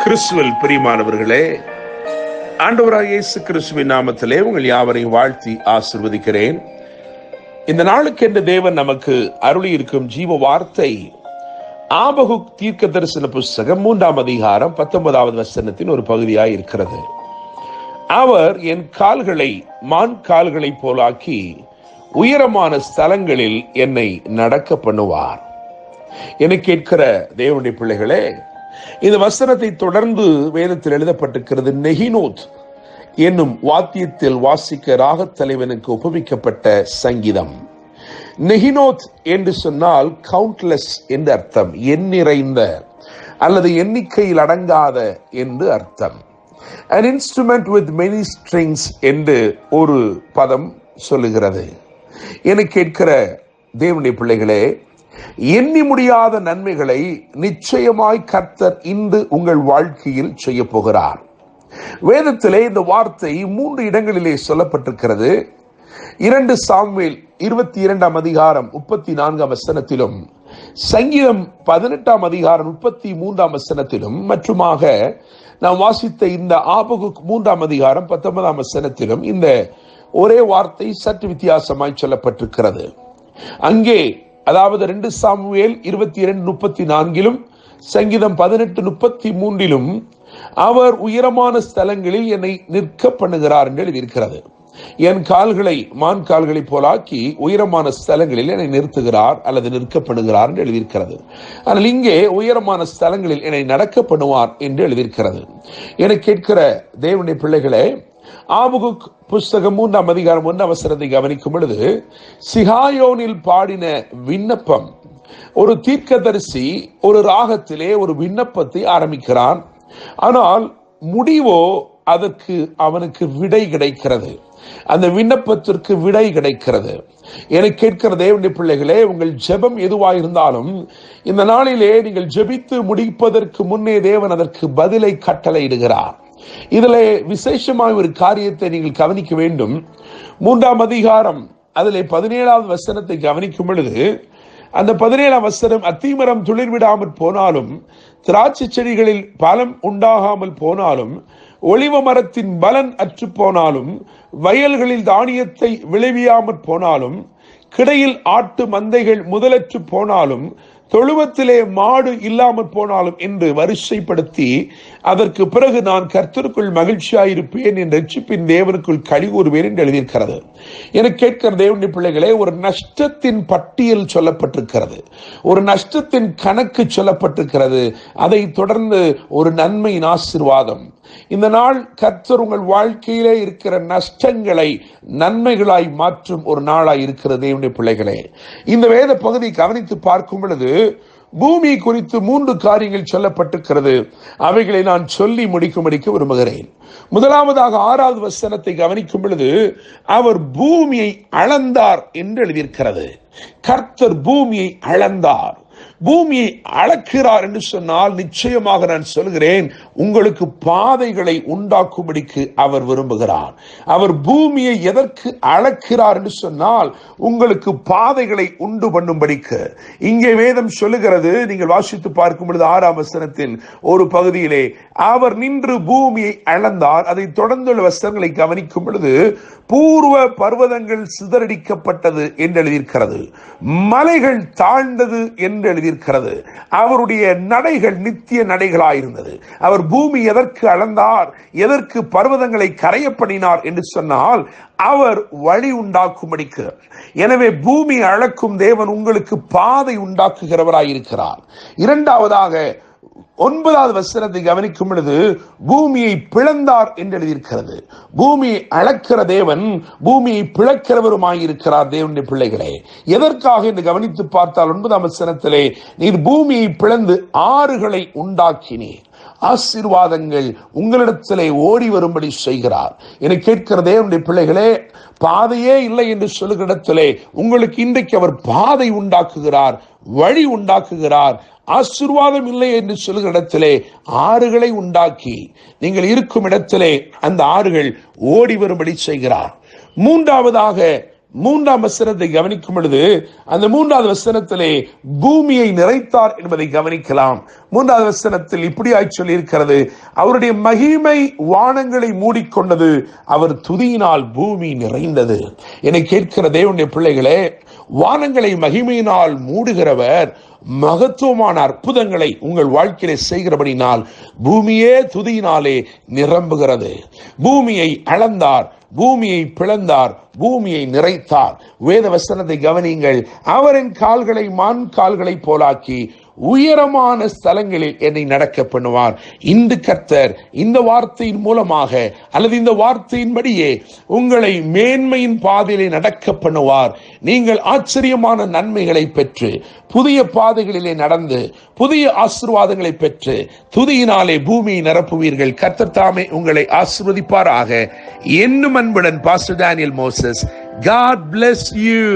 கிறிஸ்துவில் பிரியமானவர்களே, ஆண்டவராகிய இயேசு கிறிஸ்துவின் நாமத்திலே உங்கள் யாவரையும் வாழ்த்தி ஆசீர்வதிக்கிறேன். இந்த நாளுக்கென்று தேவன் நமக்கு அருளி இருக்கும் ஜீவ வார்த்தை ஆபகுக் தீர்க்க தரிசன புஸ்தகம் 3ஆம் அதிகாரம் 19வது வசனத்தின் ஒரு பகுதியாய் இருக்கிறது. அவர் என் கால்களை மான் கால்களை போலாக்கி உயரமான ஸ்தலங்களில் என்னை நடக்க பண்ணுவார். என்னை கேட்கிற தேவனுடைய பிள்ளைகளே, இந்த வசனத்தை தொடர்ந்து வேதத்தில் எழுதப்பட்டிருக்கிறது. நெகினோத் என்னும் வாத்தியத்தில் வாசிக்க ராகத்தலைவனுக்கு ஒப்புவிக்கப்பட்ட சங்கீதம். நெகினோத் என்று சொன்னால் கவுண்ட்லெஸ் என்று அர்த்தம், எண்ணிறைந்த அல்லது எண்ணிக்கையில் அடங்காத என்று அர்த்தம். An instrument with many strings என்று ஒரு பதம் சொல்லுகிறது. என கேட்கிற தேவனுடைய பிள்ளைகளே, எண்ணி முடியாத நன்மைகளை நிச்சயமாய் கர்த்தர் இன்று உங்கள் வாழ்க்கையில் செய்ய போகிறார். வேதத்திலே இந்த வார்த்தை 3 இடங்களிலே சொல்லப்பட்டிருக்கிறது. 2 சாமுவேல் 22ஆம் அதிகாரம் 34ஆம் வசனத்திலும், சங்கீதம் 18ஆம் அதிகாரம் 33ஆம் வசனத்திலும், மற்றுமாக நாம் வாசித்த இந்த ஆபகுக் 3ஆம் அதிகாரம் 19ஆம் வசனத்திலும் இந்த ஒரே வார்த்தை சற்று வித்தியாசமாய் சொல்லப்பட்டிருக்கிறது. அங்கே அதாவது 2 சாமுவேல் 22:34 சங்கீதம் 18:33 அவர் உயரமான ஸ்தலங்களில் என்னை நிற்க பண்ணுகிறார் என்று எழுதியிருக்கிறது. என் கால்களை மான் கால்களை போலாக்கி உயரமான ஸ்தலங்களில் என்னை நிறுத்துகிறார் அல்லது நிற்க பண்ணுகிறார் என்று எழுதியிருக்கிறது. ஆனால் இங்கே உயரமான ஸ்தலங்களில் என்னை நடக்க பண்ணுவார் என்று எழுதியிருக்கிறது. என கேட்கிற தேவனுடைய பிள்ளைகளே, ஆபகுக் புஸ்தகம் 3ஆம் அதிகாரம் 1ஆம் வசனத்தை கவனிக்கும் பொழுது, சிகாயோனில் பாடின விண்ணப்பம். ஒரு தீர்க்கதரிசி ஒரு ராகத்திலே ஒரு விண்ணப்பத்தை ஆரம்பிக்கிறான். ஆனால் முடிவோ அதற்கு அவனுக்கு விடை கிடைக்கிறது. அந்த விண்ணப்பத்திற்கு விடை கிடைக்கிறது. என கேட்கிற தேவனுடைய பிள்ளைகளே, உங்கள் ஜெபம் எதுவாயிருந்தாலும் இந்த நாளிலே நீங்கள் ஜெபித்து முடிப்பதற்கு முன்னே தேவன் அதற்கு பதிலை கட்டளையிடுகிறார். இதிலே விசேஷமாக ஒரு காரியத்தை நீங்கள் கவனிக்க வேண்டும். 3ஆம் அதிகாரம் அதிலே 17வது வசனத்தை கவனிக்கும் பொழுது, அந்த 17ஆம் வசனம், அத்திமரம் துளிர் விடாமல் போனாலும், திராட்சை செடிகளில் பலம் உண்டாகாமல் போனாலும், ஒலிவ மரத்தின் பலன் அற்று போனாலும், வயல்களில் தானியத்தை விளைவியாமற் போனாலும், கிடையில் ஆட்டு மந்தைகள் முதலற்று போனாலும், தொழுவத்திலே மாடு இல்லாமல் போனாலும் என்று வரிசைப்படுத்தி, அதற்கு பிறகு நான் கர்த்தருக்குள் மகிழ்ச்சியாயிருப்பேன், என் ரட்சிப்பின் தேவனுக்குள் களி கூறுவேன் என்று எழுதியிருக்கிறது. என கேட்கிற தேவனுடைய பிள்ளைகளே, ஒரு நஷ்டத்தின் பட்டியல் சொல்லப்பட்டிருக்கிறது, ஒரு நஷ்டத்தின் கணக்கு சொல்லப்பட்டிருக்கிறது. அதை தொடர்ந்து ஒரு நன்மையின் ஆசீர்வாதம். இந்த நாள் கர்த்தர் உங்கள் வாழ்க்கையிலே இருக்கிற நஷ்டங்களை நன்மைகளாய் மாற்றும் ஒரு நாளாய் இருக்கிறது. தேவனுடைய பிள்ளைகளே, இந்த வேத பகுதியை கவனித்து பார்க்கும் பொழுது பூமி குறித்து 3 காரியங்கள் சொல்லப்பட்டிருக்கிறது. அவைகளை நான் சொல்லி முடிக்க விரும்புகிறேன். முதலாவதாக 6வது வசனத்தை கவனிக்கும் பொழுது, அவர் பூமியை அளந்தார் என்று எழுதியிருக்கிறது. கர்த்தர் பூமியை அளந்தார். பூமியை அளக்கிறார் என்று சொன்னால், நிச்சயமாக நான் சொல்கிறேன், உங்களுக்கு பாதைகளை உண்டாக்கும்படிக்கு அவர் விரும்புகிறார். அவர் பூமியை எதற்கு அளக்கிறார் என்று சொன்னால், உங்களுக்கு பாதைகளை உண்டு பண்ணும்படிக்கு. இங்கே வேதம் சொல்லுகிறது, நீங்கள் வாசித்து பார்க்கும் பொழுது 6ஆம் வசனத்தின் ஒரு பகுதியிலே, அவர் நின்று பூமியை அளந்தார். அதை தொடர்ந்துள்ள வசனங்களை கவனிக்கும் பொழுது, பூர்வ பர்வதங்கள் சிதறடிக்கப்பட்டது என்று எழுதியிருக்கிறது, மலைகள் தாழ்ந்தது என்று எழுதியிருக்கிறது. அவருடைய நடைகள் நித்திய நடைகளாயிருந்தது. அவர் பூமி எதற்கு அளந்தார், எதற்கு பர்வதங்களை கரைய பண்ணினார் என்று சொன்னால், அவர் வழி உண்டாக்கும்படிக்கு. எனவே பூமி அளக்கும் தேவன் உங்களுக்கு பாதை உண்டாக்குகிறவராயிருக்கிறார். இரண்டாவதாக 9வது வசனத்தை கவனிக்கும் பொழுது, பூமியை பிளந்தார் என்று எழுதியிருக்கிறது. பூமியை அளக்கிற தேவன் பூமியை பிளக்கிறவருமாயிருக்கிறார். தேவனுடைய பிள்ளைகளே, எதற்காக என்று கவனித்து பார்த்தால் 9ஆம் வசனத்திலே, நீர் பூமியை பிளந்து ஆறுகளை உண்டாக்கினீர், ஆசீர்வாதங்கள் உங்களிடத்திலே ஓடி வரும்படி செய்கிறார். என கேட்கிற தேவனுடைய பிள்ளைகளே, பாதையே இல்லை என்று சொல்லுகிற இடத்திலே உங்களுக்கு இன்றைக்கு அவர் பாதை உண்டாக்குகிறார், வழி உண்டாக்குகிறார். ஆசீர்வாதம் இல்லை என்று சொல்லுகிற இடத்திலே ஆறுகளை உண்டாக்கி நீங்கள் இருக்கும் இடத்திலே அந்த ஆறுகள் ஓடி வரும்படி செய்கிறார். மூன்றாவதாக மூன்றாம் வசனத்தை கவனிக்கும் பொழுது அந்த மூன்றாவது வசனத்திலே பூமியை நிறைத்தார் என்பதை கவனிக்கலாம். மூன்றாவது வசனத்தில் இப்படியாய் சொல்லி இருக்கிறது, அவருடைய மகிமை வானங்களை மூடிக்கொண்டது, அவர் துதியினால் பூமி நிறைந்தது. என்னை கேட்கிற தேவனுடைய பிள்ளைகளே, வானங்களை மகிமையினால் மூடுகிறவர் மகத்துவமான அற்புதங்களை உங்கள் வாழ்க்கையிலே செய்கிறபடினால் பூமியே துதியினாலே நிரம்புகிறது. பூமியை அளந்தார், பூமியை பிளந்தார், பூமியை நிறைத்தார். வேத வசனத்தை கவனியுங்கள். அவரின் கால்களை மான் கால்களை போலாக்கி உயரமான ஸ்தலங்களில் என்னை நடக்க பண்ணுவார். இன்று கர்த்தர் இந்த வார்த்தையின் மூலமாக அல்லது இந்த வார்த்தையின்படியே உங்களை மேன்மையின் பாதையிலே நடக்க பண்ணுவார். நீங்கள் ஆச்சரியமான நன்மைகளை பெற்று புதிய பாதைகளிலே நடந்து புதிய ஆசீர்வாதங்களை பெற்று துதியினாலே பூமியை நிரப்புவீர்கள். கர்த்தர் தாமே உங்களை ஆசீர்வதிப்பாராக. என்னும் அன்புடன் pastor Daniel Moses. God bless you.